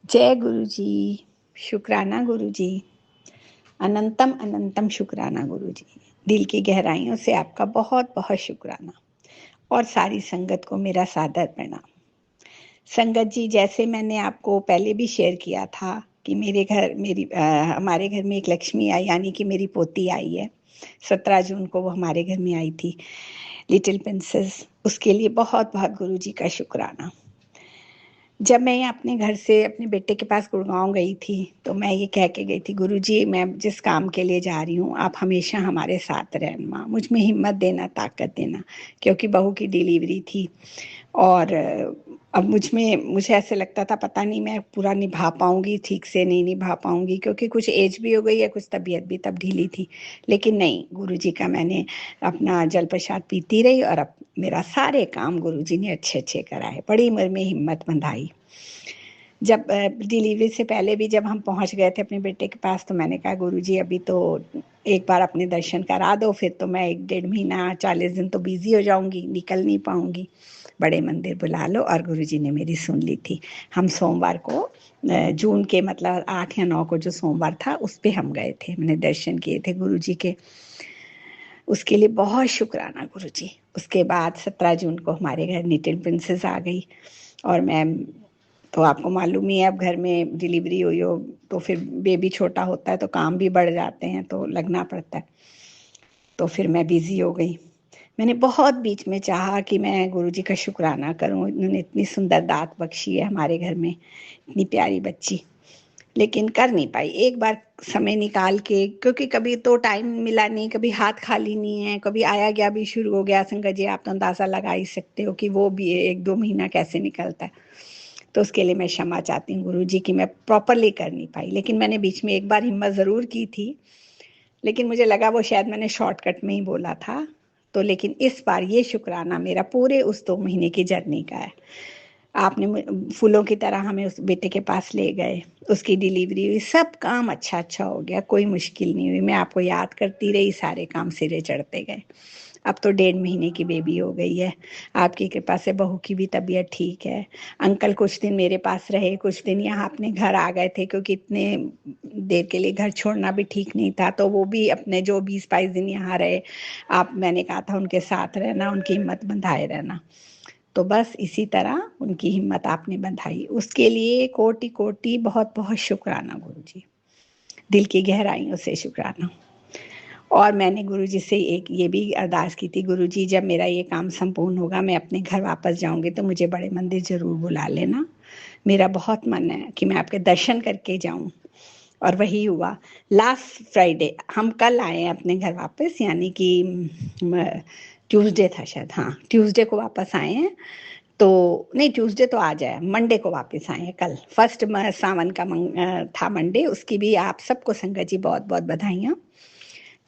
जय गुरु जी। शुक्राना गुरु जी। अनंतम अनंतम शुक्राना गुरु जी। दिल की गहराइयों से आपका बहुत बहुत शुक्राना और सारी संगत को मेरा सादर प्रणाम। संगत जी, जैसे मैंने आपको पहले भी शेयर किया था कि हमारे घर में एक लक्ष्मी आई, यानी कि मेरी पोती आई है। 17 जून को वो हमारे घर में आई थी, लिटिल प्रिंसेस। उसके लिए बहुत बहुत गुरु जी का शुक्राना। जब मैं अपने घर से अपने बेटे के पास गुड़गांव गई थी तो मैं ये कह के गई थी, गुरुजी मैं जिस काम के लिए जा रही हूँ आप हमेशा हमारे साथ रहना, मुझ में हिम्मत देना, ताकत देना। क्योंकि बहू की डिलीवरी थी और अब मुझे ऐसे लगता था पता नहीं मैं पूरा निभा पाऊंगी, ठीक से नहीं निभा पाऊंगी, क्योंकि कुछ एज भी हो गई है, कुछ तबीयत भी तब ढीली थी। लेकिन नहीं, गुरुजी का मैंने अपना जल प्रसाद पीती रही और अब मेरा सारे काम गुरुजी ने अच्छे अच्छे कराए, बड़ी उम्र में हिम्मत बंधाई। जब डिलीवरी से पहले भी जब हम पहुंच गए थे अपने बेटे के पास तो मैंने कहा, गुरुजी अभी तो एक बार अपने दर्शन करा दो, फिर तो मैं 1 डेढ़ महीना 40 दिन तो बिजी हो जाऊंगी, निकल नहीं पाऊंगी, बड़े मंदिर बुला लो। और गुरुजी ने मेरी सुन ली थी। हम सोमवार को जून के मतलब 8 या 9 को जो सोमवार था उस पे हम गए थे, मैंने दर्शन किए थे गुरुजी के। उसके लिए बहुत शुक्राना गुरुजी। उसके बाद 17 जून को हमारे घर लिटिल प्रिंसेस आ गई और मैं तो आपको मालूम ही है, अब घर में डिलीवरी हुई हो तो फिर बेबी छोटा होता है तो काम भी बढ़ जाते हैं, तो लगना पड़ता है। तो फिर मैं बिजी हो गई। मैंने बहुत बीच में चाहा कि मैं गुरुजी का शुक्राना करूं, उन्होंने इतनी सुंदर दात बख्शी है हमारे घर में, इतनी प्यारी बच्ची, लेकिन कर नहीं पाई। एक बार समय निकाल के, क्योंकि कभी तो टाइम मिला नहीं, कभी हाथ खाली नहीं है, कभी आया गया भी शुरू हो गया। संगत जी आप तो अंदाजा लगा ही सकते हो कि वो भी 1 2 महीना कैसे निकलता है। तो उसके लिए मैं क्षमा चाहती हूँ गुरु जी की मैं प्रॉपरली कर नहीं पाई। लेकिन मैंने बीच में एक बार हिम्मत ज़रूर की थी, लेकिन मुझे लगा वो शायद मैंने शॉर्टकट में ही बोला था। तो लेकिन इस बार ये शुक्राना मेरा पूरे उस 2 महीने की जर्नी का है। आपने फूलों की तरह हमें उस बेटे के पास ले गए, उसकी डिलीवरी हुई, सब काम अच्छा अच्छा हो गया, कोई मुश्किल नहीं हुई। मैं आपको याद करती रही, सारे काम सिरे चढ़ते गए। अब तो 1.5 महीने की बेबी हो गई है। आपकी कृपा से बहू की भी तबीयत ठीक है। अंकल कुछ दिन मेरे पास रहे, कुछ दिन यहाँ अपने घर आ गए थे, क्योंकि इतने देर के लिए घर छोड़ना भी ठीक नहीं था, तो वो भी अपने जो 20 22 दिन यहाँ रहे। आप, मैंने कहा था उनके साथ रहना, उनकी हिम्मत बंधाए रहना। तो बस इसी तरह उनकी हिम्मत आपने बंधाई, उसके लिए कोटि कोटि बहुत बहुत शुक्राना गुरु जी, दिल की गहराइयों से शुक्राना। और मैंने गुरु जी से एक ये भी अरदास की थी, गुरु जी जब मेरा ये काम संपूर्ण होगा, मैं अपने घर वापस जाऊंगी तो मुझे बड़े मंदिर जरूर बुला लेना। मेरा बहुत मन है कि मैं आपके दर्शन करके जाऊं। और वही हुआ। लास्ट फ्राइडे हम कल आए हैं अपने घर वापस, यानी कि ट्यूसडे था शायद, हाँ ट्यूसडे को वापस आए हैं। तो नहीं, ट्यूसडे तो आज है, मंडे को वापस आए हैं। कल फर्स्ट सावन का था मंडे, उसकी भी आप सबको संगत जी बहुत बहुत बधाइयाँ।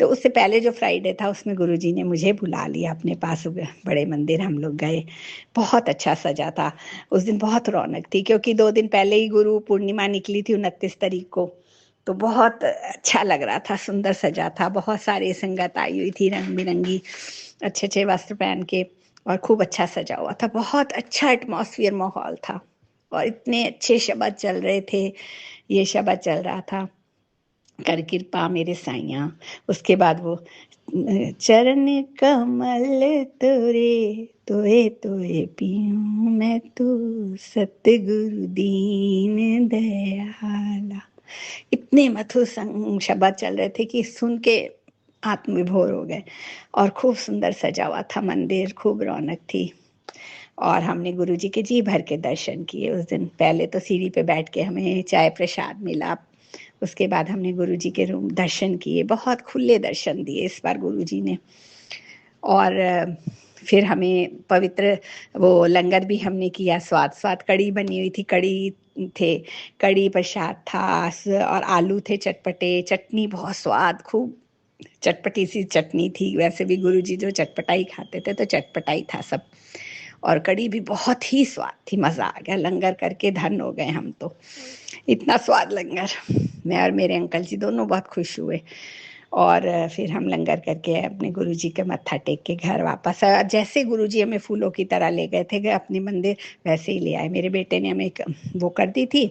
तो उससे पहले जो फ्राइडे था उसमें गुरुजी ने मुझे बुला लिया अपने पास, बड़े मंदिर हम लोग गए। बहुत अच्छा सजा था उस दिन, बहुत रौनक थी, क्योंकि 2 दिन पहले ही गुरु पूर्णिमा निकली थी 29 तारीख को। तो बहुत अच्छा लग रहा था, सुंदर सजा था, बहुत सारी संगत आई हुई थी रंग बिरंगी, अच्छे अच्छे वस्त्र पहन के, और खूब अच्छा सजा हुआ था। बहुत अच्छा एटमॉस्फेयर, माहौल था, और इतने अच्छे शब्द चल रहे थे। ये शब्द चल रहा था, कर कृपा मेरे साइया। उसके बाद वो चरण कमल तोरे, तोए तोए पीऊं मैं तो, सतगुरु दीन दयाला। इतने मधुर शब्द चल रहे थे कि सुन के आत्म विभोर हो गए। और खूब सुंदर सजा हुआ था मंदिर, खूब रौनक थी। और हमने गुरुजी के जी भर के दर्शन किए उस दिन। पहले तो सीढ़ी पे बैठ के हमें चाय प्रसाद मिला, उसके बाद हमने गुरुजी के रूम दर्शन किए, बहुत खुले दर्शन दिए इस बार गुरुजी ने। और फिर हमें पवित्र वो लंगर भी हमने किया, स्वाद स्वाद कड़ी बनी हुई थी, कड़ी थे, कड़ी प्रसाद था, और आलू थे चटपटे, चटनी बहुत स्वाद, खूब चटपटी सी चटनी थी। वैसे भी गुरुजी जो चटपटाई खाते थे तो चटपटाई था सब। और कड़ी भी बहुत ही स्वाद थी, मज़ा आ गया, लंगर करके धन हो गए हम तो, इतना स्वाद लंगर। मैं और मेरे अंकल जी दोनों बहुत खुश हुए। और फिर हम लंगर करके अपने गुरुजी के मत्था टेक के घर वापस जैसे गुरुजी हमें फूलों की तरह ले गए थे अपने मंदिर, वैसे ही ले आए। मेरे बेटे ने हमें एक वो कर दी थी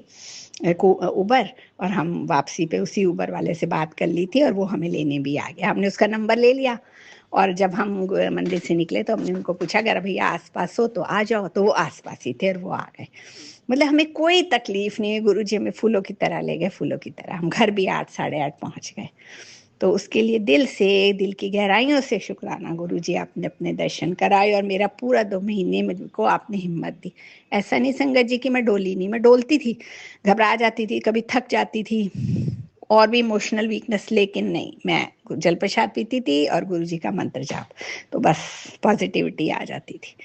उबर, और हम वापसी पे उसी उबर वाले से बात कर ली थी और वो हमें लेने भी आ गया। हमने उसका नंबर ले लिया और जब हम मंदिर से निकले तो हमने उनको पूछा अगर भैया आसपास हो तो आ जाओ, तो वो आसपास ही थे और वो आ गए। मतलब हमें कोई तकलीफ नहीं है, गुरुजी हमें फूलों की तरह ले गए, फूलों की तरह। हम घर भी 8 साढ़े 8 पहुंच गए। तो उसके लिए दिल से, दिल की गहराइयों से शुक्राना गुरुजी, आपने अपने दर्शन कराए और मेरा पूरा 2 महीने मुझको आपने हिम्मत दी। ऐसा नहीं संगत जी कि मैं डोली नहीं, मैं डोलती थी, घबरा जाती थी, कभी थक जाती थी और भी इमोशनल वीकनेस, लेकिन नहीं, मैं जल प्रसाद पीती थी और गुरुजी का मंत्र जाप, तो बस पॉजिटिविटी आ जाती थी।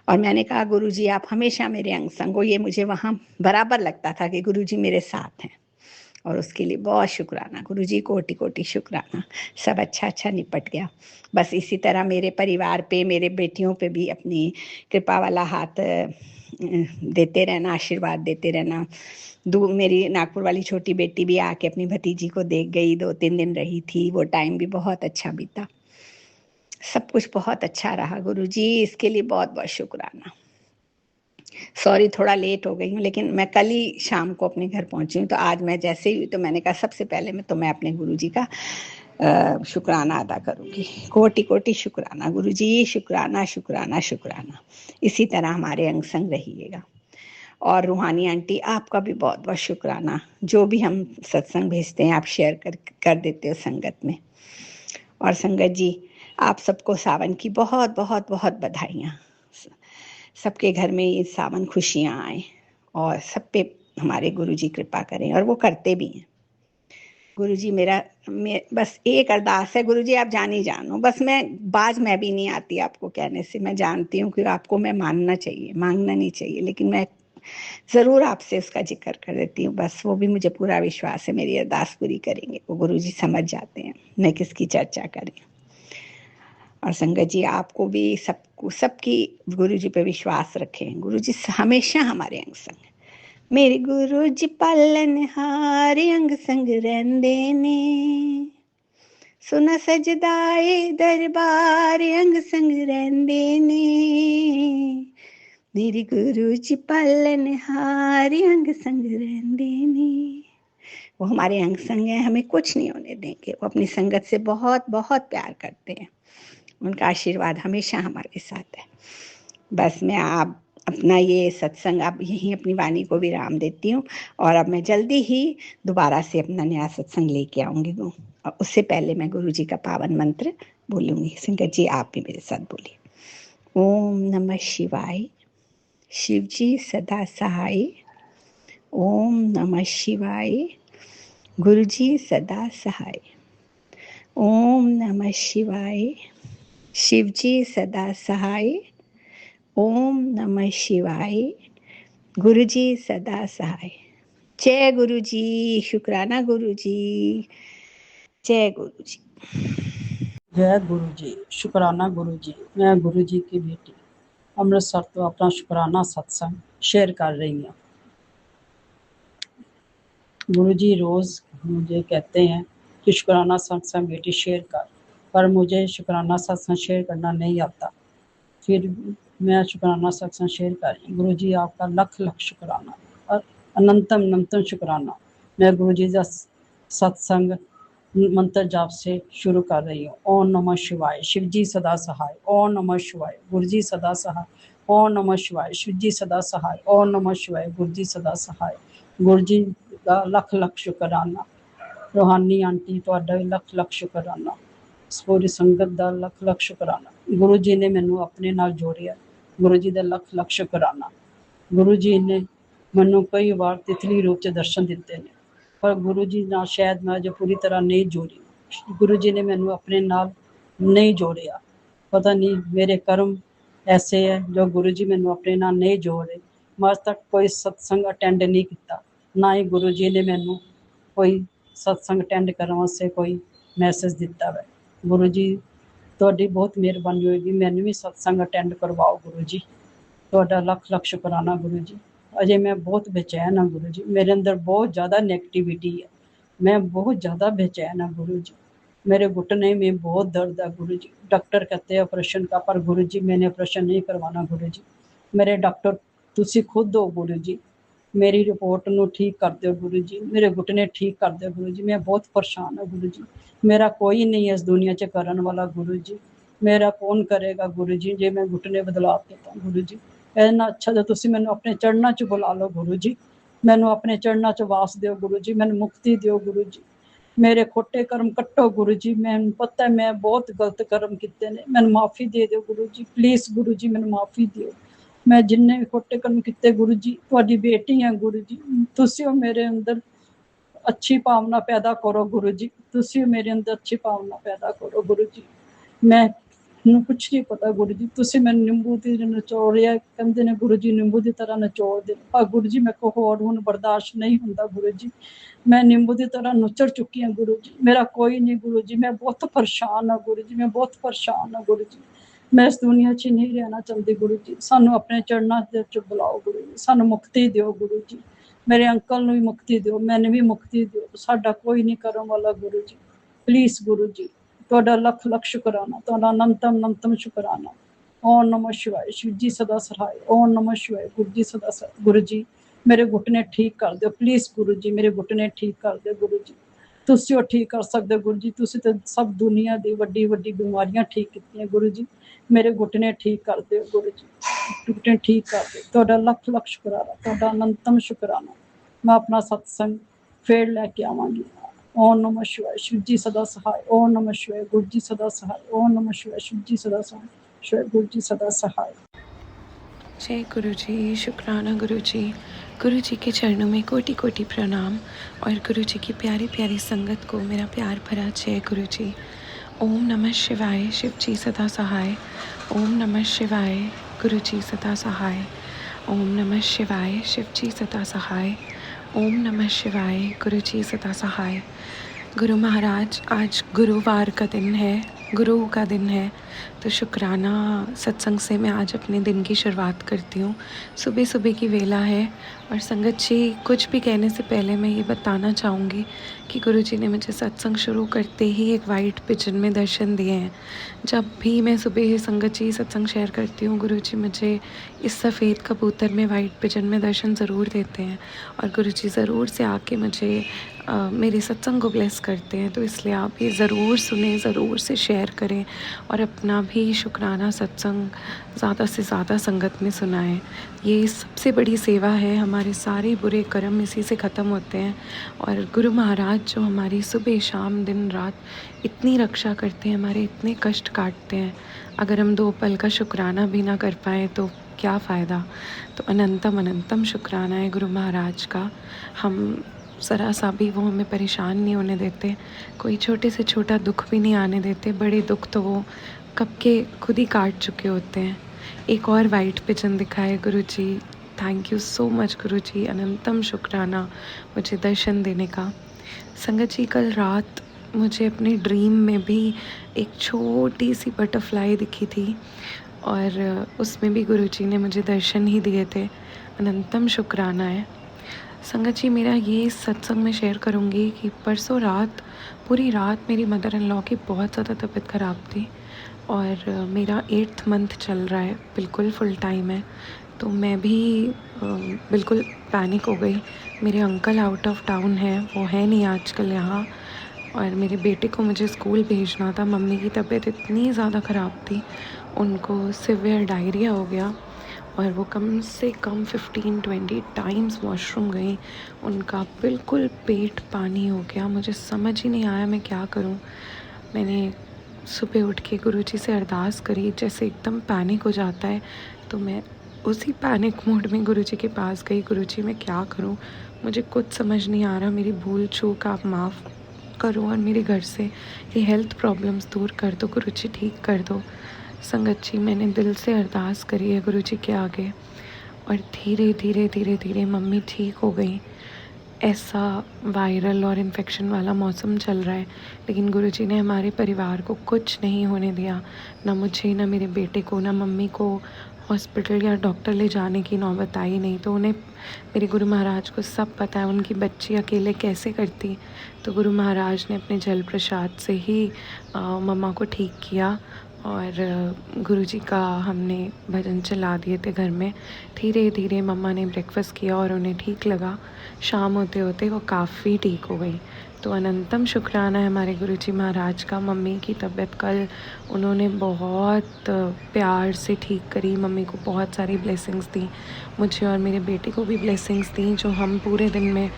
और मैंने कहा गुरुजी आप हमेशा मेरे अंग संग हो, ये मुझे वहाँ बराबर लगता था कि गुरुजी मेरे साथ हैं। और उसके लिए बहुत शुक्राना गुरुजी, कोटि कोटि शुक्राना। सब अच्छा अच्छा निपट गया। बस इसी तरह मेरे परिवार पे, मेरे बेटियों पे भी अपनी कृपा वाला हाथ देते रहना, आशीर्वाद देते रहना। मेरी नागपुर वाली छोटी बेटी भी आके अपनी भतीजी को देख गई, 2-3 दिन रही थी, वो टाइम भी बहुत अच्छा बीता। सब कुछ बहुत अच्छा रहा गुरुजी, इसके लिए बहुत बहुत शुक्राना। सॉरी थोड़ा लेट हो गई हूँ, लेकिन मैं कल ही शाम को अपने घर पहुंची हूँ, तो आज मैं जैसे ही, तो मैंने कहा सबसे पहले मैं अपने गुरुजी का शुक्राना अदा करूंगी। कोटि कोटि शुक्राना गुरुजी, शुक्राना शुक्राना शुक्राना। इसी तरह हमारे अंग संग रहिएगा। और रूहानी आंटी आपका भी बहुत बहुत शुक्राना, जो भी हम सत्संग भेजते हैं आप शेयर कर देते हो संगत में। और संगत जी आप सबको सावन की बहुत बहुत बहुत बधाइयाँ। सबके घर में ये सावन खुशियाँ आए और सब पे हमारे गुरुजी कृपा करें, और वो करते भी हैं। गुरुजी बस एक अरदास है गुरुजी, आप जान ही जानो, बस मैं भी नहीं आती आपको कहने से, मैं जानती हूँ कि आपको मैं मानना चाहिए, मांगना नहीं चाहिए, लेकिन मैं ज़रूर आपसे उसका जिक्र कर देती हूँ। बस वो भी मुझे पूरा विश्वास है मेरी अरदास पूरी करेंगे, वो गुरुजी समझ जाते हैं मैं किसकी चर्चा करें। और संगत जी आपको भी सबकी गुरुजी पे विश्वास रखें, गुरुजी हमेशा हमारे अंग संग। मेरे गुरुजी पालनहार अंग संग रहंदे ने, सुना सजदाए दरबार अंग संग रहंदे ने। मेरे गुरुजी पालनहार अंग संग रहंदे ने। वो हमारे अंग संग हैं, हमें कुछ नहीं होने देंगे, वो अपनी संगत से बहुत बहुत प्यार करते हैं, उनका आशीर्वाद हमेशा हमारे साथ है। बस मैं आप अपना ये सत्संग अब यहीं अपनी वाणी को विराम देती हूँ, और अब मैं जल्दी ही दोबारा से अपना नया सत्संग लेके आऊँगी। और उससे पहले मैं गुरु जी का पावन मंत्र बोलूँगी। संगत जी आप भी मेरे साथ बोलिए। ओम नमः शिवाय, शिव जी सदा सहाय। ओम नमः शिवाय, गुरु जी सदा सहाय। ओम नमः शिवाय, शिव जी सदा सहाय। ओम नमः शिवाय, गुरु जी सदा सहाय। जय गुरु जी, शुक्राना गुरु जी, जय गुरु जी। जय गुरु जी, शुक्राना गुरु जी। मैं गुरु जी की बेटी अमृतसर तो अपना शुक्राना सत्संग शेयर कर रही हूँ। गुरु जी रोज़ मुझे कहते हैं कि शुक्राना सत्संग बेटी शेयर कर, पर मुझे शुक्राना सत्संग शेयर करना नहीं आता। फिर मैं शुक्राना सत्संग शेयर कर रही हूँ। गुरु जी आपका लख लख शुक्राना और अनंतम अनंतम शुक्राना। मैं गुरु जी का सत्संग मंत्र जाप से शुरू कर रही हूँ। ओम नमः शिवाय, शिव जी सदा सहाय। ओम नमः शिवाय, गुरु जी सदा सहाय। ओम नमः शिवाय, शिव जी सदा सहाय। ओम नमः शिवाय, गुरु जी सदा सहाय। गुरु जी का लख लख शुक्राना। रूहानी आंटी ਤੁਹਾਡਾ ਵੀ ਲੱਖ ਲੱਖ ਸ਼ੁਕਰਾਨਾ। पूरी संगत ਦਾ ਲੱਖ ਲੱਖ ਸ਼ੁਕਰਾਨਾ। गुरु जी ने मैनू अपने नाल जोड़िया। गुरु जी का लख लख शुकराना। गुरु जी ने मैनू कई बार तितली रूप च दर्शन दिते ने, पर गुरु जी नाल शायद मैं अजे पूरी तरह नहीं जोड़ी। गुरु जी ने मैनू अपने नाल नहीं जोड़िया। पता नहीं मेरे कर्म ऐसे है जो गुरु जी मैनू अपने नाल नहीं जोड़ रहे। मैं अज तक कोई सत्संग अटेंड नहीं किया, ना ही गुरु जी ने मैनू कोई सत्संग अटेंड करने वास्ते कोई मैसेज दिता है। गुरु जी ਤੁਹਾਡੀ बहुत मेहरबानी होगी, मैनू भी सत्संग अटेंड करवाओ गुरु जी। ਤੁਹਾਡਾ लख लख शुकराना गुरु जी। अजे मैं बहुत बेचैन हाँ गुरु जी, मेरे अंदर बहुत ज़्यादा नैगेटिविटी है, मैं बहुत ज़्यादा बेचैन हाँ गुरु जी। मेरे घुटने में बहुत दर्द है गुरु जी। डॉक्टर कहते हैं ऑपरेशन का, पर गुरु जी मैंने ऑपरेशन नहीं करवाना गुरु जी। मेरे डॉक्टर तुसी खुद हो गुरु जी। मेरी रिपोर्ट ਨੂੰ ठीक कर दो गुरु जी। मेरे घुटने ठीक कर दो गुरु जी। मैं बहुत परेशान हूँ गुरु जी। मेरा कोई नहीं है इस दुनिया च करन वाला गुरु जी। मेरा कौन करेगा गुरु जी जे मैं घुटने बदला देता गुरु जी। इन्ना अच्छा जो तुसी मैनू अपने चरणों च बुला लो गुरु जी। मैनू अपने चरणों च वास दिओ गुरु जी। मैनू मुक्ति दिओ गुरु जी। मेरे खोटे कर्म कट्टो गुरु जी। मैनू पता है मैं बहुत गलत कर्म किते ने। मैनू माफ़ी दे दिओ गुरु जी। प्लीज़ गुरु जी मैनू माफ़ी दिओ। मैं जिन्ने भी खोटे कर्म किते गुरु जी, तुहाडी बेटी हां गुरु जी। तुसी हो मेरे अंदर अच्छी भावना पैदा करो गुरु जी। तुसी मेरे अंदर अच्छी भावना पैदा करो गुरु जी। ਮੈਨੂੰ ਕੁਛ ਨਹੀਂ ਪਤਾ ਗੁਰੂ ਜੀ। ਤੁਸੀਂ ਮੈਨੂੰ ਨਿੰਬੂ ਦੀ ਨਿਚੋੜਿਆ ਕਹਿੰਦੇ ਨੇ ਗੁਰੂ ਜੀ, ਨਿੰਬੂ ਦੀ ਤਰ੍ਹਾਂ ਨਿਚੋੜ ਦੇ। ਪਰ ਗੁਰੂ ਜੀ ਮੇਰੇ ਕੋਲ ਹੋਰ ਹੁਣ ਬਰਦਾਸ਼ਤ ਨਹੀਂ ਹੁੰਦਾ ਗੁਰੂ ਜੀ। ਮੈਂ ਨਿੰਬੂ ਦੀ ਤਰ੍ਹਾਂ ਨੁਚੜ ਚੁੱਕੀ ਹਾਂ ਗੁਰੂ ਜੀ। ਮੇਰਾ ਕੋਈ ਨਹੀਂ ਗੁਰੂ ਜੀ। ਮੈਂ ਬਹੁਤ ਪਰੇਸ਼ਾਨ ਹਾਂ ਗੁਰੂ ਜੀ। ਮੈਂ ਬਹੁਤ ਪਰੇਸ਼ਾਨ ਹਾਂ ਗੁਰੂ ਜੀ। ਮੈਂ ਇਸ ਦੁਨੀਆ 'ਚ ਨਹੀਂ ਰਹਿਣਾ ਚਾਹੁੰਦੀ ਗੁਰੂ ਜੀ। ਸਾਨੂੰ ਆਪਣੇ ਚਰਨਾਂ ਦੇ ਵਿੱਚ ਬੁਲਾਓ ਗੁਰੂ ਜੀ। ਸਾਨੂੰ ਮੁਕਤੀ ਦਿਓ ਗੁਰੂ ਜੀ। ਮੇਰੇ ਅੰਕਲ ਨੂੰ ਵੀ ਮੁਕਤੀ ਦਿਓ, ਮੈਨੂੰ ਵੀ ਮੁਕਤੀ ਦਿਓ। ਸਾਡਾ ਕੋਈ ਨਹੀਂ ਕਰਨ ਵਾਲਾ ਗੁਰੂ ਜੀ। ਪਲੀਜ਼ ਗੁਰੂ ਜੀ, ਤੁਹਾਡਾ ਲੱਖ ਲੱਖ ਸ਼ੁਕਰਾਨਾ, ਤੁਹਾਡਾ ਅਨੰਤਮ ਅਨੰਤਮ ਸ਼ੁਕਰਾਨਾ। ਓਮ ਨਮः शिवाय। शिव जी सदा सहाय। ओम नमः शिवाय। गुरु जी सदा सहाय। गुरु जी मेरे घुटने ठीक कर दो प्लीज़ गुरु जी। मेरे घुटने ठीक कर दो गुरु जी। तुसी हो ठीक कर सकते गुरु जी। तुसी तो सब दुनिया दी वड्डी वड्डी बीमारियां ठीक कीतियां गुरु जी। मेरे घुटने ठीक कर दो गुरु जी। घुटने ठीक कर दो। ਤੁਹਾਡਾ ਲੱਖ ਲੱਖ ਸ਼ੁਕਰਾਨਾ, ਤੁਹਾਡਾ ਅਨੰਤਮ ਸ਼ੁਕਰਾਨਾ। मैं अपना सत्संग फिर लैके आवांगी। ओम नमः शिवाय। शिव जी सदा सहाय। ओम नमः शिवाय। गुरु जी सदा सहाय। ओम नमः शिवाय। शिव जी सदा सहाय। शिवाय गुरु जी सदा सहाय। जय गुरु जी। शुक्राना गुरु जी। गुरु जी के चरणों में कोटि कोटि प्रणाम और गुरु जी की प्यारी प्यारी संगत को मेरा प्यार भरा जय गुरु जी। ओम नमः शिवाय। शिव जी सदा सहाय। ओम नमः शिवाय। गुरु जी सदा सहाय। ओम नमः शिवाय। शिव जी सदा सहाय। ओम नमः शिवाय। गुरु जी सदा सहाय। गुरु महाराज, आज गुरुवार का दिन है, गुरु का दिन है, तो शुक्राना सत्संग से मैं आज अपने दिन की शुरुआत करती हूँ। सुबह सुबह की वेला है और संगत जी, कुछ भी कहने से पहले मैं ये बताना चाहूँगी कि गुरु जी ने मुझे सत्संग शुरू करते ही एक वाइट पिजन में दर्शन दिए हैं। जब भी मैं सुबह संगत जी सत्संग शेयर करती हूँ, गुरु जी मुझे इस सफ़ेद कबूतर में वाइट पिजन में दर्शन ज़रूर देते हैं और गुरु जी ज़रूर से आके मुझे मेरे सत्संग को ब्लेस करते हैं। तो इसलिए आप ये ज़रूर सुने, ज़रूर से शेयर करें और अपना भी शुक्राना सत्संग ज़्यादा से ज़्यादा संगत में सुनाएं। ये सबसे बड़ी सेवा है। हमारे सारे बुरे कर्म इसी से ख़त्म होते हैं और गुरु महाराज जो हमारी सुबह शाम दिन रात इतनी रक्षा करते हैं, हमारे इतने कष्ट काटते हैं, अगर हम 2 पल का शुक्राना भी ना कर पाएँ तो क्या फ़ायदा। तो अनंतम अनंतम शुक्राना है गुरु महाराज का। हम ज़रा सा भी वो हमें परेशान नहीं होने देते, कोई छोटे से छोटा दुख भी नहीं आने देते। बड़े दुख तो वो कब के खुद ही काट चुके होते हैं। एक और वाइट पिजन दिखाए गुरु जी। थैंक यू सो मच गुरु जी। अनंतम शुक्राना मुझे दर्शन देने का। संगत जी, कल रात मुझे अपने ड्रीम में भी एक छोटी सी बटरफ्लाई दिखी थी और उसमें भी गुरु जी ने मुझे दर्शन ही दिए थे। अनंतम शुक्राना है। संगत जी, मेरा ये सत्संग में शेयर करूँगी कि परसों रात पूरी रात मेरी मदर इन लॉ की बहुत ज़्यादा तबीयत ख़राब थी और मेरा 8th मंथ चल रहा है, बिल्कुल फुल टाइम है। तो मैं भी बिल्कुल पैनिक हो गई। मेरे अंकल आउट ऑफ टाउन हैं, वो है नहीं आजकल यहाँ और मेरे बेटे को मुझे स्कूल भेजना था। मम्मी की तबीयत इतनी ज़्यादा ख़राब थी, उनको सिवियर डायरिया हो गया और वो कम से कम 15-20 टाइम्स वॉशरूम गई। उनका बिल्कुल पेट पानी हो गया। मुझे समझ ही नहीं आया मैं क्या करूं। मैंने सुबह उठ के गुरुजी से अरदास करी। जैसे एकदम पैनिक हो जाता है तो मैं उसी पैनिक मोड में गुरुजी के पास गई। गुरुजी, मैं क्या करूं, मुझे कुछ समझ नहीं आ रहा। मेरी भूल चूक आप माफ़ करो और मेरे घर से ये हेल्थ प्रॉब्लम्स दूर कर दो गुरुजी, ठीक कर दो। संगत जी, मैंने दिल से अरदास करी है गुरु जी के आगे और धीरे धीरे धीरे धीरे मम्मी ठीक हो गई। ऐसा वायरल और इन्फेक्शन वाला मौसम चल रहा है लेकिन गुरु जी ने हमारे परिवार को कुछ नहीं होने दिया, ना मुझे, ना मेरे बेटे को, ना मम्मी को। हॉस्पिटल या डॉक्टर ले जाने की नौबत आई नहीं। तो उन्हें, मेरे गुरु महाराज को सब पता है उनकी बच्ची अकेले कैसे करती। तो गुरु महाराज ने अपने जल प्रसाद से ही मम्मा को ठीक किया। और गुरुजी का हमने भजन चला दिए थे घर में। धीरे धीरे मम्मा ने ब्रेकफास्ट किया और उन्हें ठीक लगा। शाम होते होते वो काफ़ी ठीक हो गई। तो अनंतम शुक्राना है हमारे गुरुजी महाराज का। मम्मी की तबीयत कल उन्होंने बहुत प्यार से ठीक करी। मम्मी को बहुत सारी ब्लेसिंग्स दी, मुझे और मेरे बेटे को भी ब्लेसिंग्स दी, जो हम पूरे दिन में,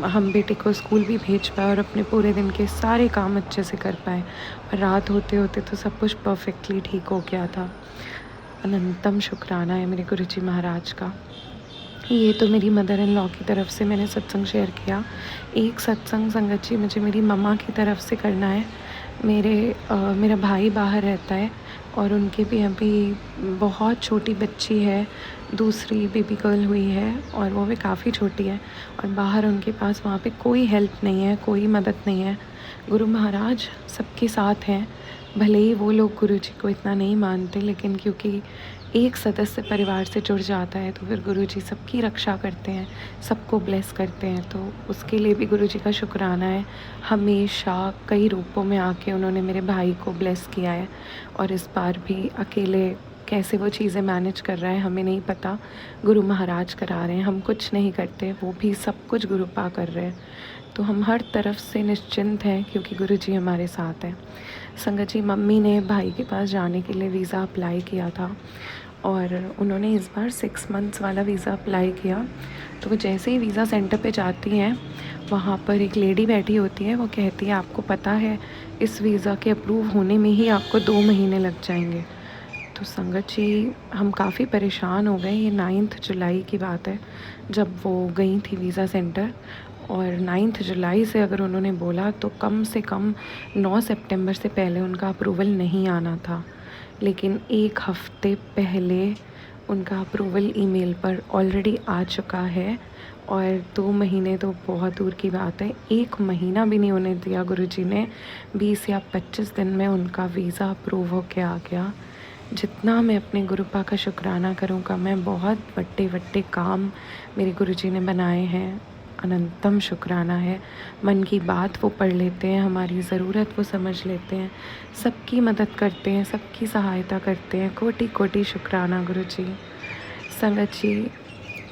हम बेटे को स्कूल भी भेज पाए और अपने पूरे दिन के सारे काम अच्छे से कर पाए। और रात होते होते तो सब कुछ परफेक्टली ठीक हो गया था। अनंतम शुक्राना है मेरे गुरुजी महाराज का। ये तो मेरी मदर इन लॉ की तरफ से मैंने सत्संग शेयर किया। एक सत्संग संगत जी मुझे मेरी मम्मा की तरफ से करना है। मेरा भाई बाहर रहता है और उनके भी अभी बहुत छोटी बच्ची है, दूसरी बेबी गर्ल हुई है और वो भी काफ़ी छोटी है। और बाहर उनके पास वहाँ पे कोई हेल्प नहीं है, कोई मदद नहीं है। गुरु महाराज सबके साथ हैं, भले ही वो लोग गुरु जी को इतना नहीं मानते, लेकिन क्योंकि एक सदस्य परिवार से जुड़ जाता है तो फिर गुरु जी सबकी रक्षा करते हैं, सबको ब्लेस करते हैं। तो उसके लिए भी गुरु जी का शुक्राना है। हमेशा कई रूपों में आके उन्होंने मेरे भाई को ब्लेस किया है। और इस बार भी अकेले कैसे वो चीज़ें मैनेज कर रहा है हमें नहीं पता, गुरु महाराज करा रहे हैं, हम कुछ नहीं करते, वो भी सब कुछ गुरु पा कर रहे हैं। तो हम हर तरफ से निश्चिंत हैं क्योंकि गुरु जी हमारे साथ हैं। संगत जी, मम्मी ने भाई के पास जाने के लिए वीज़ा अप्लाई किया था और उन्होंने इस बार 6 मंथ्स वाला वीज़ा अप्लाई किया। तो वो जैसे ही वीज़ा सेंटर पे जाती हैं, वहाँ पर एक लेडी बैठी होती है, वो कहती है आपको पता है इस वीज़ा के अप्रूव होने में ही आपको 2 महीने लग जाएंगे। तो संगत जी, हम काफ़ी परेशान हो गए। ये 9 जुलाई की बात है जब वो गई थी वीज़ा सेंटर। और 9 जुलाई से अगर उन्होंने बोला तो कम से कम 9 सितंबर से पहले उनका अप्रूवल नहीं आना था। लेकिन 1 हफ्ते पहले उनका अप्रूवल ईमेल पर ऑलरेडी आ चुका है। और 2 महीने तो बहुत दूर की बात है, 1 महीना भी नहीं होने दिया गुरुजी ने। 20 या 25 दिन में उनका वीज़ा अप्रूव होके आ गया। जितना मैं अपने गुरुपा का शुक्राना करूँगा, मैं बहुत बड़े काम मेरे गुरुजी ने बनाए हैं। अनंतम शुक्राना है। मन की बात वो पढ़ लेते हैं, हमारी ज़रूरत वो समझ लेते हैं, सबकी मदद करते हैं, सबकी सहायता करते हैं। कोटि कोटि शुक्राना गुरुजी। संगत जी,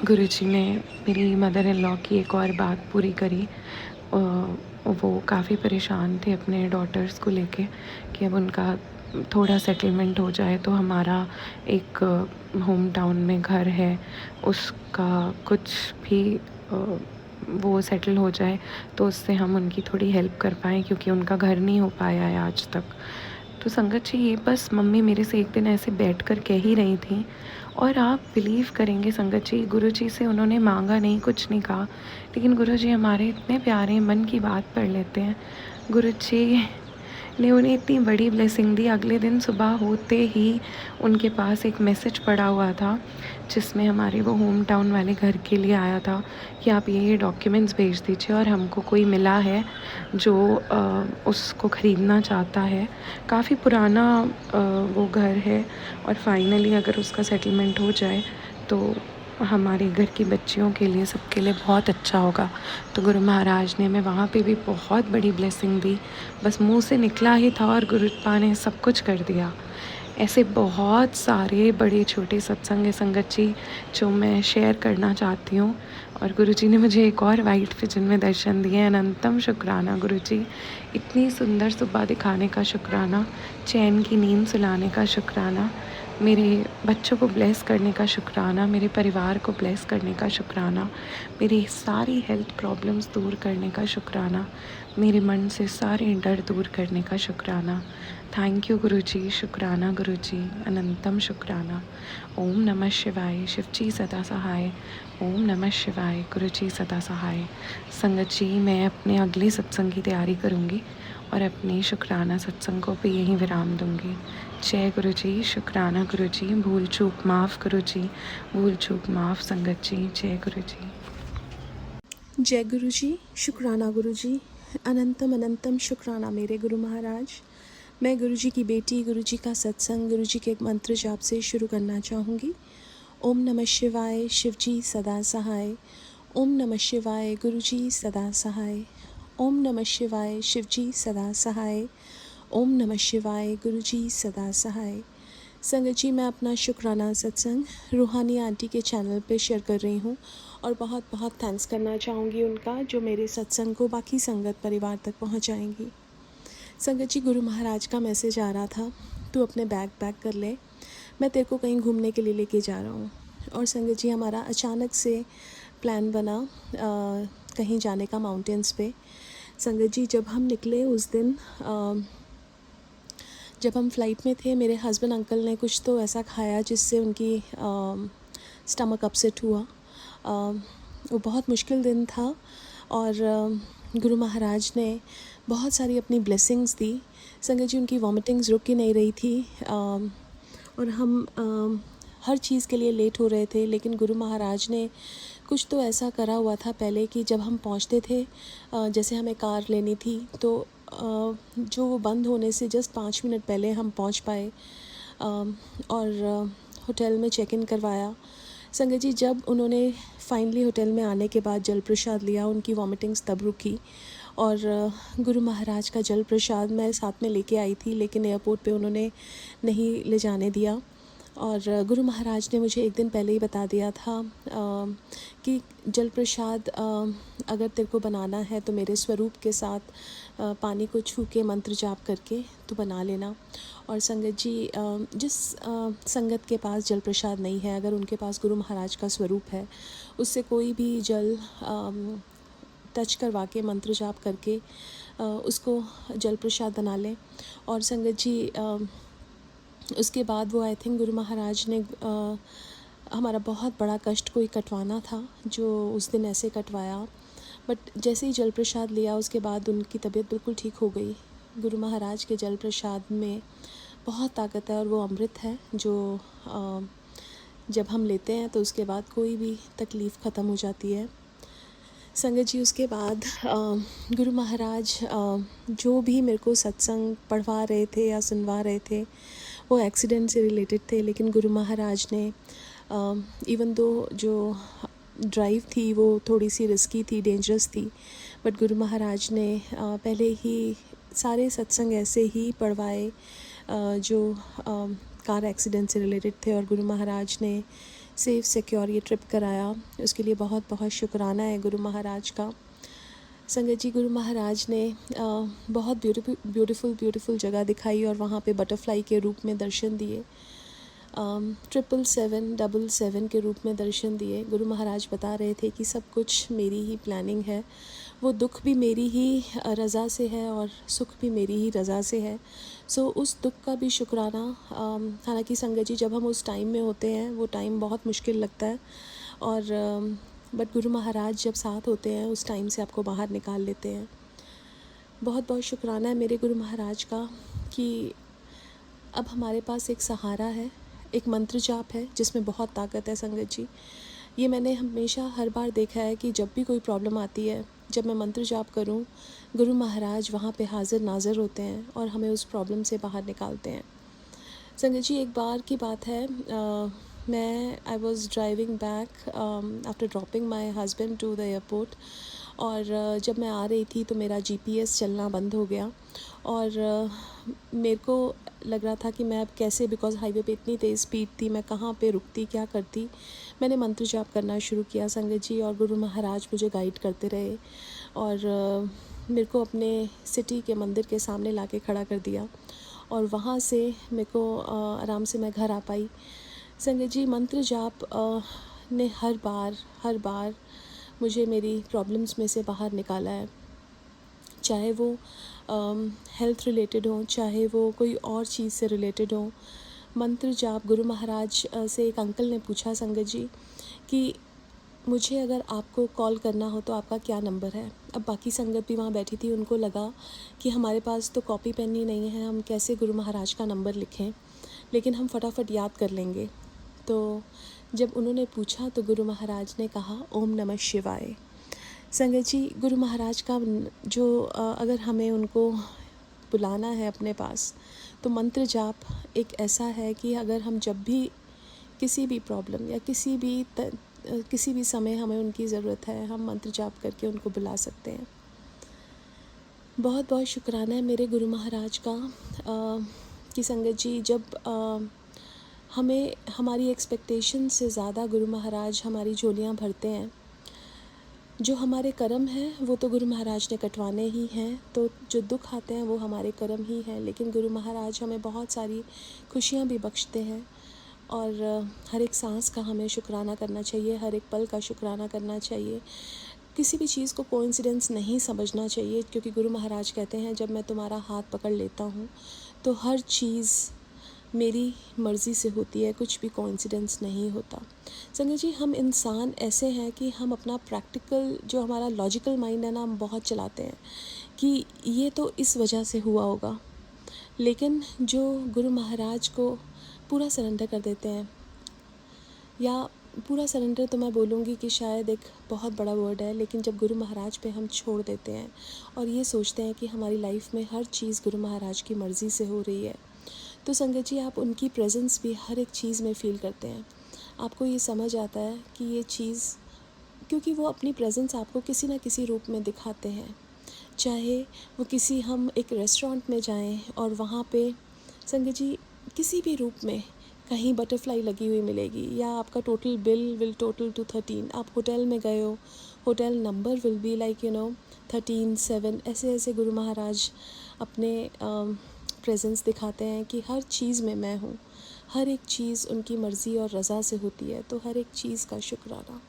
गुरुजी ने मेरी मदर इन लॉ की एक और बात पूरी करी। वो काफ़ी परेशान थे अपने डॉटर्स को लेके कि अब उनका थोड़ा सेटलमेंट हो जाए तो हमारा एक होम टाउन में घर है, उसका कुछ भी वो सेटल हो जाए तो उससे हम उनकी थोड़ी हेल्प कर पाएँ, क्योंकि उनका घर नहीं हो पाया है आज तक। तो संगत जी, ये बस मम्मी मेरे से एक दिन ऐसे बैठ कर कह ही रही थी। और आप बिलीव करेंगे संगत जी, गुरुजी से उन्होंने मांगा नहीं, कुछ नहीं कहा, लेकिन गुरुजी हमारे इतने प्यारे, मन की बात पढ़ लेते हैं। गुरुजी ने उन्हें इतनी बड़ी ब्लेसिंग दी। अगले दिन सुबह होते ही उनके पास एक मैसेज पड़ा हुआ था जिसमें हमारे वो होम टाउन वाले घर के लिए आया था कि आप ये डॉक्यूमेंट्स भेज दीजिए और हमको कोई मिला है जो उसको ख़रीदना चाहता है। काफ़ी पुराना वो घर है और फाइनली अगर उसका सेटलमेंट हो जाए तो हमारे घर की बच्चियों के लिए, सबके लिए बहुत अच्छा होगा। तो गुरु महाराज ने हमें वहाँ पे भी बहुत बड़ी ब्लेसिंग दी। बस मुंह से निकला ही था और गुरुपा ने सब कुछ कर दिया। ऐसे बहुत सारे बड़े छोटे सत्संग है संगत जी जो मैं शेयर करना चाहती हूँ। और गुरुजी ने मुझे एक और वाइट विजन में दर्शन दिए। अनंतम शुक्राना गुरुजी। इतनी सुंदर सुबह दिखाने का शुक्राना, चैन की नींद सुलाने का शुक्राना, मेरे बच्चों को ब्लेस करने का शुक्राना, मेरे परिवार को ब्लेस करने का शुक्राना, मेरी सारी हेल्थ प्रॉब्लम्स दूर करने का शुक्राना, मेरे मन से सारे डर दूर करने का शुक्राना। थैंक यू गुरुजी, शुक्राना गुरुजी, अनंतम शुक्राना। ओम नमः शिवाय। शिवजी सदा सहाय। ओम नमः शिवाय। गुरुजी सदा सहाय। संगत जी, मैं अपने अगले सत्संग की तैयारी करूँगी और अपने शुक्राना सत्संग को भी यहीं विराम दूँगी। जय गुरुजी, शुक्राना गुरुजी, भूल चूक माफ़ गुरुजी, भूल चूक माफ़ संगत जी। जय गुरुजी। जय गुरुजी, शुक्राना गुरुजी, अनंतम अनंतम शुक्राना मेरे गुरु महाराज। मैं गुरुजी की बेटी गुरुजी का सत्संग गुरुजी के एक मंत्र जाप से शुरू करना चाहूँगी। ओम नमः शिवाय, शिवजी सदा सहाय। ओम नमः शिवाय, गुरुजी सदा सहाय। ओम नमः शिवाय, शिवजी सदा सहाय। ओम नमः शिवाय, गुरुजी सदा सहाय। संगत जी, मैं अपना शुक्राना सत्संग रूहानी आंटी के चैनल पे शेयर कर रही हूँ और बहुत बहुत थैंक्स करना चाहूँगी उनका, जो मेरे सत्संग को बाकी संगत परिवार तक पहुँचाएंगी। संगत जी, गुरु महाराज का मैसेज आ रहा था, तू अपने बैग पैक कर ले, मैं तेरे को कहीं घूमने के लिए लेके जा रहा हूँ। और संगत जी, हमारा अचानक से प्लान बना कहीं जाने का माउंटेन्स पे। संगत जी, जब हम निकले उस दिन जब हम फ़्लाइट में थे, मेरे हस्बैंड अंकल ने कुछ तो ऐसा खाया जिससे उनकी स्टमक अपसेट हुआ। वो बहुत मुश्किल दिन था और गुरु महाराज ने बहुत सारी अपनी ब्लेसिंग्स दी। संगत जी, उनकी वॉमिटिंग्स रुक ही नहीं रही थी और हम हर चीज़ के लिए लेट हो रहे थे, लेकिन गुरु महाराज ने कुछ तो ऐसा करा हुआ था पहले कि जब हम पहुंचते थे, जैसे हमें कार लेनी थी तो जो वो बंद होने से जस्ट 5 मिनट पहले हम पहुंच पाए और होटल में चेक इन करवाया। संगत जी, जब उन्होंने फाइनली होटल में आने के बाद जल प्रसाद लिया, उनकी वॉमिटिंग्स तब रुकी और गुरु महाराज का जल प्रसाद मैं साथ में लेके आई थी, लेकिन एयरपोर्ट पे उन्होंने नहीं ले जाने दिया। और गुरु महाराज ने मुझे एक दिन पहले ही बता दिया था कि जल प्रसाद अगर तेरे को बनाना है तो मेरे स्वरूप के साथ पानी को छू के मंत्र जाप करके तो बना लेना। और संगत जी, जिस संगत के पास जल प्रसाद नहीं है, अगर उनके पास गुरु महाराज का स्वरूप है, उससे कोई भी जल टच करवा के मंत्र जाप करके उसको जल प्रसाद बना लें। और संगत जी, उसके बाद वो आई थिंक गुरु महाराज ने हमारा बहुत बड़ा कष्ट कोई कटवाना था, जो उस दिन ऐसे कटवाया। बट जैसे ही जल प्रसाद लिया उसके बाद उनकी तबीयत बिल्कुल ठीक हो गई। गुरु महाराज के जल प्रसाद में बहुत ताकत है और वो अमृत है जो जब हम लेते हैं तो उसके बाद कोई भी तकलीफ़ ख़त्म हो जाती है। संगत जी, उसके बाद गुरु महाराज जो भी मेरे को सत्संग पढ़वा रहे थे या सुनवा रहे थे वो एक्सीडेंट से रिलेटेड थे, लेकिन गुरु महाराज ने इवन दो जो ड्राइव थी वो थोड़ी सी रिस्की थी, डेंजरस थी, बट गुरु महाराज ने पहले ही सारे सत्संग ऐसे ही पढ़वाए जो कार एक्सीडेंट से रिलेटेड थे और गुरु महाराज ने सेफ सिक्योर ये ट्रिप कराया। उसके लिए बहुत बहुत शुक्राना है गुरु महाराज का। संगत जी, गुरु महाराज ने बहुत ब्यूटीफुल जगह दिखाई और वहाँ पे बटरफ्लाई के रूप में दर्शन दिए, 777 के रूप में दर्शन दिए। गुरु महाराज बता रहे थे कि सब कुछ मेरी ही प्लानिंग है, वो दुख भी मेरी ही रज़ा से है और सुख भी मेरी ही रज़ा से है। सो उस दुख का भी शुक्राना। हालांकि संगत जी, जब हम उस टाइम में होते हैं वो टाइम बहुत मुश्किल लगता है और बट गुरु महाराज जब साथ होते हैं उस टाइम से आपको बाहर निकाल लेते हैं। बहुत बहुत शुक्राना है मेरे गुरु महाराज का कि अब हमारे पास एक सहारा है, एक मंत्र जाप है जिसमें बहुत ताकत है। संगत जी, ये मैंने हमेशा हर बार देखा है कि जब भी कोई प्रॉब्लम आती है, जब मैं मंत्र जाप करूं, गुरु महाराज वहाँ पे हाजिर नाज़र होते हैं और हमें उस प्रॉब्लम से बाहर निकालते हैं। संगत जी, एक बार की बात है, I was driving back after dropping my husband to the airport और जब मैं आ रही थी तो मेरा GPS चलना बंद हो गया और मेरे को लग रहा था कि मैं अब कैसे, बिकॉज़ हाईवे पे इतनी तेज़ स्पीड थी, मैं कहाँ पे रुकती, क्या करती। मैंने मंत्र जाप करना शुरू किया संगत जी और गुरु महाराज मुझे गाइड करते रहे और मेरे को अपने सिटी के मंदिर के सामने लाके खड़ा कर दिया और वहाँ से मेरे को आराम से मैं घर आ पाई। संगत जी, मंत्र जाप ने हर बार मुझे मेरी प्रॉब्लम्स में से बाहर निकाला है, चाहे वो हेल्थ रिलेटेड हो, चाहे वो कोई और चीज़ से रिलेटेड हो। मंत्र जाप, गुरु महाराज से एक अंकल ने पूछा संगत जी कि मुझे अगर आपको कॉल करना हो तो आपका क्या नंबर है। अब बाकी संगत भी वहाँ बैठी थी, उनको लगा कि हमारे पास तो कॉपी पेन ही नहीं है, हम कैसे गुरु महाराज का नंबर लिखें, लेकिन हम फटाफट याद कर लेंगे। तो जब उन्होंने पूछा तो गुरु महाराज ने कहा ओम नमः शिवाय। संगत जी, गुरु महाराज का जो अगर हमें उनको बुलाना है अपने पास, तो मंत्र जाप एक ऐसा है कि अगर हम जब भी किसी भी प्रॉब्लम या किसी भी समय हमें उनकी ज़रूरत है, हम मंत्र जाप करके उनको बुला सकते हैं। बहुत बहुत शुक्राना है मेरे गुरु महाराज का कि संगत जी, जब हमें हमारी एक्सपेक्टेशन से ज़्यादा गुरु महाराज हमारी झोलियाँ भरते हैं। जो हमारे कर्म हैं वो तो गुरु महाराज ने कटवाने ही हैं, तो जो दुख आते हैं वो हमारे कर्म ही हैं, लेकिन गुरु महाराज हमें बहुत सारी खुशियाँ भी बख्शते हैं। और हर एक सांस का हमें शुक्राना करना चाहिए, हर एक पल का शुक्राना करना चाहिए। किसी भी चीज़ को कोइंसिडेंस नहीं समझना चाहिए, क्योंकि गुरु महाराज कहते हैं जब मैं तुम्हारा हाथ पकड़ लेता हूँ तो हर चीज़ मेरी मर्ज़ी से होती है, कुछ भी कोइंसिडेंस नहीं होता। संगत जी, हम इंसान ऐसे हैं कि हम अपना प्रैक्टिकल, जो हमारा लॉजिकल माइंड है ना, हम बहुत चलाते हैं कि ये तो इस वजह से हुआ होगा। लेकिन जो गुरु महाराज को पूरा सरेंडर कर देते हैं, या पूरा सरेंडर तो मैं बोलूँगी कि शायद एक बहुत बड़ा वर्ड है, लेकिन जब गुरु महाराज पे हम छोड़ देते हैं और ये सोचते हैं कि हमारी लाइफ में हर चीज़ गुरु महाराज की मर्ज़ी से हो रही है, तो संगत जी आप उनकी प्रेजेंस भी हर एक चीज़ में फ़ील करते हैं। आपको ये समझ आता है कि ये चीज़, क्योंकि वो अपनी प्रेजेंस आपको किसी न किसी रूप में दिखाते हैं। चाहे वो हम एक रेस्टोरेंट में जाएं और वहाँ पे संगत जी किसी भी रूप में कहीं बटरफ्लाई लगी हुई मिलेगी, या आपका total bill will total two 13। आप होटल में गए हो, hotel number will be like 13, 7, ऐसे ऐसे गुरु महाराज अपने प्रेजेंस दिखाते हैं कि हर चीज़ में मैं हूँ, हर एक चीज़ उनकी मर्ज़ी और रज़ा से होती है, तो हर एक चीज़ का शुक्राना।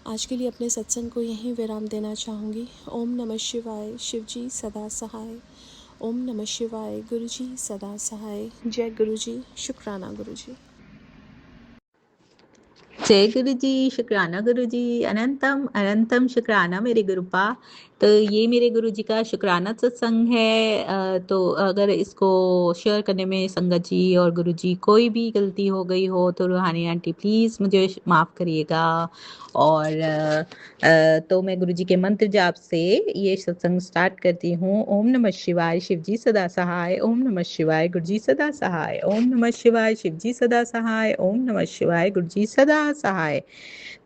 आज के लिए अपने सत्संग को यहीं विराम देना चाहूँगी। ओम नमः शिवाय, शिव जी सदा सहाय। ओम नमः शिवाय, गुरु जी सदा सहाय। जय गुरु जी, शुक्राना गुरु जी। जय गुरु जी, शुक्राना गुरु जी, अनंतम अनंतम शुक्राना मेरे गुरुपा। तो ये मेरे गुरु जी का शुक्राना सत्संग है। तो अगर इसको शेयर करने में संगत जी और गुरु जी कोई भी गलती हो गई हो तो रूहानी आंटी प्लीज़ मुझे माफ़ करिएगा। और तो मैं गुरु जी के मंत्र जाप से ये सत्संग स्टार्ट करती हूँ। ओम नमः शिवाय, शिव जी सदा सहाय। ओम नमः शिवाय, गुरु जी सदा सहाय। ओम नमः शिवाय, शिव जी सदा सहाय। ओम नमः शिवाय, गुरु जी सदा सहाय।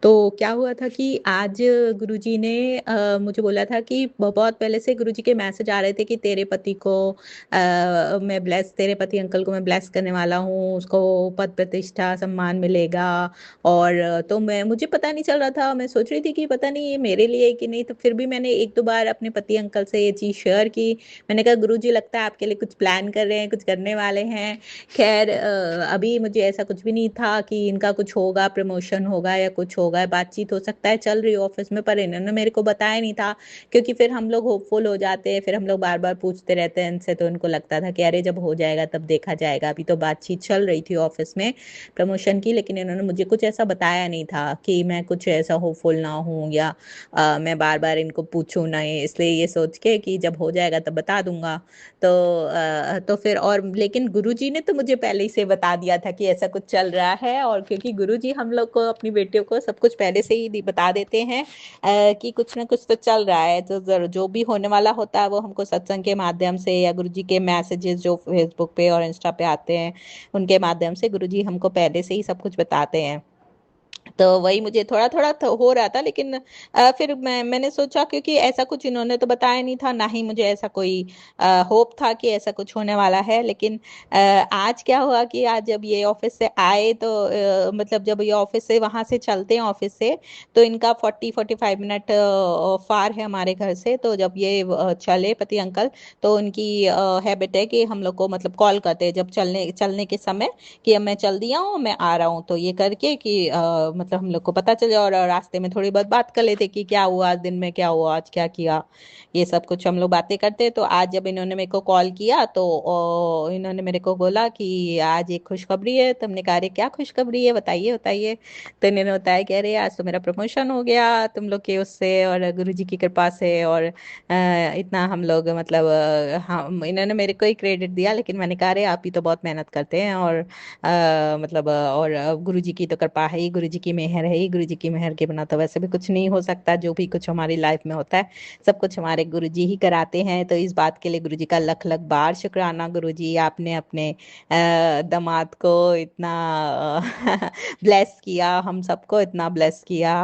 तो क्या हुआ था कि आज गुरुजी ने मुझे बोला था कि बहुत पहले से गुरुजी के मैसेज आ रहे थे कि तेरे पति को तेरे पति अंकल को मैं ब्लेस करने वाला हूँ, उसको पद प्रतिष्ठा सम्मान मिलेगा। और तो मुझे पता नहीं चल रहा था, मैं सोच रही थी कि पता नहीं ये मेरे लिए कि नहीं। तो फिर भी मैंने एक दो बार अपने पति अंकल से ये चीज़ शेयर की। मैंने कहा गुरुजी लगता है आपके लिए कुछ प्लान कर रहे हैं, कुछ करने वाले हैं। खैर अभी मुझे ऐसा कुछ भी नहीं था कि इनका कुछ होगा, प्रमोशन होगा या कुछ होगा, बातचीत हो सकता है चल रही ऑफिस में, पर इन्होंने मेरे को बताया नहीं था। क्योंकि फिर हम लोग होपफुल हो जाते हैं, फिर हम लोग बार बार पूछते रहते हैं इनसे, तो उनको लगता था कि अरे जब हो जाएगा तब देखा जाएगा। अभी तो बातचीत चल रही थी ऑफिस में प्रमोशन की, लेकिन इन्होंने मुझे कुछ ऐसा बताया नहीं था कि मैं कुछ ऐसा होपफुल ना हूँ या मैं बार बार इनको पूछूं नहीं, इसलिए ये सोच के कि जब हो जाएगा तब बता दूंगा। तो फिर और लेकिन गुरुजी ने तो मुझे पहले ही से बता दिया था कि ऐसा कुछ चल रहा है। और क्योंकि गुरुजी हम लोग को, अपनी बेटियों को सब कुछ पहले से ही बता देते हैं कि कुछ ना कुछ तो चल रहा है, तो जो भी होने वाला होता है वो हमको सत्संग के माध्यम से या गुरुजी के मैसेजेस जो फेसबुक पे और इंस्टा पे आते हैं उनके माध्यम से गुरुजी हमको पहले से ही सब कुछ बताते हैं। तो वही मुझे थोड़ा थोड़ा हो रहा था, लेकिन फिर मैंने सोचा क्योंकि ऐसा कुछ इन्होंने तो बताया नहीं था, ना ही मुझे ऐसा कोई होप था कि ऐसा कुछ होने वाला है। लेकिन आज क्या हुआ कि आज जब ये ऑफिस से आए तो मतलब जब ये ऑफिस से वहां से चलते हैं ऑफिस से, तो इनका 40-45 मिनट फार है हमारे घर से। तो जब ये चले पति अंकल, तो उनकी हैबिट है कि हम लोग को मतलब कॉल करते हैं जब चलने के समय कि अब मैं चल दिया हूँ, मैं आ रहा हूँ। तो ये करके कि मतलब हम लोग को पता चले और रास्ते में थोड़ी बहुत बात कर लेते कि क्या हुआ आज दिन में, क्या हुआ आज, क्या किया, ये सब कुछ हम लोग बातें करते। तो आज जब इन्होंने मेरे को कॉल किया तो इन्होंने मेरे को बोला कि आज एक खुशखबरी है। तो हमने कहा अरे क्या खुशखबरी है, बताइए बताइए। तो इन्होंने बताया कि अरे आज तो मेरा प्रमोशन हो गया तुम लोग के उससे और गुरुजी की कृपा से। और इतना हम लोग मतलब हाँ, इन्होंने मेरे को ही क्रेडिट दिया, लेकिन मैंने कहा अरे आप ही तो बहुत मेहनत करते हैं और मतलब और गुरुजी की तो कृपा है ही, गुरुजी की मेहर है ही, गुरु जी की मेहर के बिना तो वैसे भी कुछ नहीं हो सकता। जो भी कुछ हमारी लाइफ में होता है सब कुछ हमारे गुरु जी ही कराते हैं। तो इस बात के लिए गुरु जी का लख लख बार शुक्राना। गुरु जी आपने अपने दामाद को इतना ब्लेस किया, हम सबको इतना ब्लेस किया,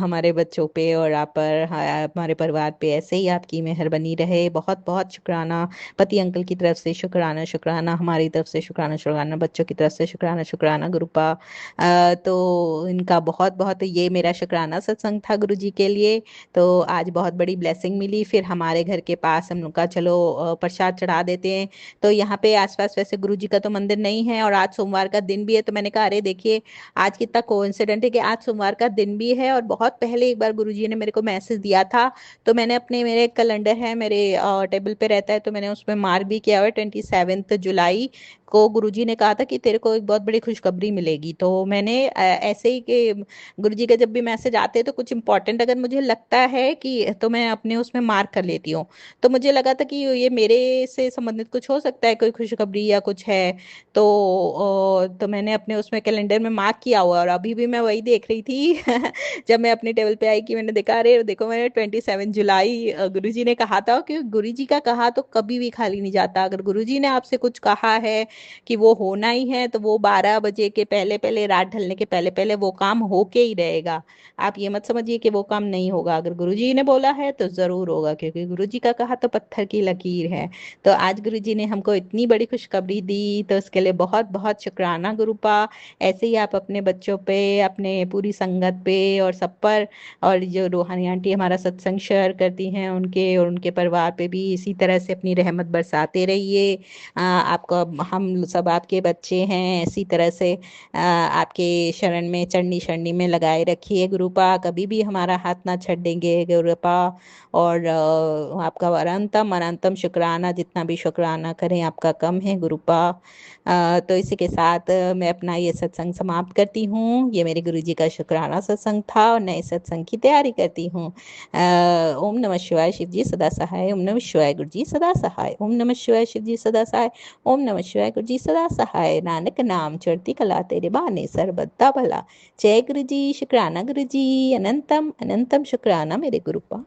हमारे बच्चों पे और आप पर, हमारे परिवार पे ऐसे ही आपकी मेहर बनी रहे। बहुत बहुत शुक्राना। पति अंकल की तरफ से शुक्राना शुक्राना, हमारी तरफ से शुक्राना शुक्राना, बच्चों की तरफ से शुक्राना शुक्राना गुरुपा। तो इनका बहुत बहुत, ये मेरा शुक्राना सत्संग था गुरु जी के लिए। तो आज बहुत बड़ी ब्लेसिंग मिली। फिर हमारे घर के पास हम लोग का चलो प्रसाद चढ़ा देते हैं। तो यहाँ पे आसपास वैसे गुरु जी का तो मंदिर नहीं है और आज सोमवार का दिन भी है। तो मैंने कहा अरे देखिए आज कितना कोइंसिडेंट है कि आज सोमवार का दिन भी है। और बहुत पहले एक बार गुरुजी ने मेरे को मैसेज दिया था, तो मैंने अपने, मेरे कैलेंडर है मेरे टेबल पे रहता है, तो मैंने उसमें मार्क भी किया हुआ है 27 जुलाई को गुरुजी ने कहा था कि तेरे को एक बहुत बड़ी खुशखबरी मिलेगी। तो मैंने ऐसे ही कि गुरुजी के जब भी मैसेज आते हैं तो कुछ इंपॉर्टेंट अगर मुझे लगता है कि, तो मैं अपने उसमें मार्क कर लेती हूँ। तो मुझे लगा था कि ये मेरे से संबंधित कुछ हो सकता है, कोई खुशखबरी या कुछ है। तो मैंने अपने उसमें कैलेंडर में मार्क किया हुआ। और अभी भी मैं वही देख रही थी जब मैं अपने टेबल पे आई कि मैंने देखा अरे देखो मैंने 27 जुलाई गुरुजी ने कहा था कि गुरुजी का कहा तो कभी भी खाली नहीं जाता। अगर गुरुजी ने आपसे कुछ कहा है कि वो होना ही है तो वो 12 बजे के पहले पहले, रात ढलने के पहले पहले वो काम होके ही रहेगा। आप ये मत समझिए कि वो काम नहीं होगा। अगर गुरुजी ने बोला है तो जरूर होगा, क्योंकि गुरुजी का कहा तो पत्थर की लकीर है। तो आज गुरुजी ने हमको इतनी बड़ी खुशखबरी दी, तो उसके लिए बहुत बहुत शुक्राना गुरुपा। ऐसे ही आप अपने बच्चों पे, अपने पूरी संगत पे और सब पर, और जो रूहानी आंटी हमारा सत्संग शेयर करती हैं उनके और उनके परिवार पे भी इसी तरह से अपनी रहमत बरसाते रहिए। आपको, हम सब आपके बच्चे हैं, इसी तरह से आपके शरण में, चरनी शरणी में लगाए रखिए गुरुपा। कभी भी हमारा हाथ ना छोड़ेंगे गुरुपा। और आपका अनंतम अनंतम शुक्राना, जितना भी शुक्राना करें आपका कम है गुरुपा। तो इसी के साथ मैं अपना ये सत्संग समाप्त करती हूँ। ये मेरे गुरुजी का शुक्राना सत्संग था और नए सत्संग की तैयारी करती हूँ। ओम नमः शिवाय, शिव जी सदा सहाय। ओम नमः शिवाय, गुरु जी सदा सहाय। ओम नमः शिवाय, शिव जी सदा सहाय। ओम नमः शिवाय, गुरु जी सदा सहाय। नानक नाम चढ़ती कला, तेरे बहाने सर्वदा भला। जय गुरु जी, शुक्राना गुरु जी, अनंतम अनंतम शुक्राना मेरे गुरुपा।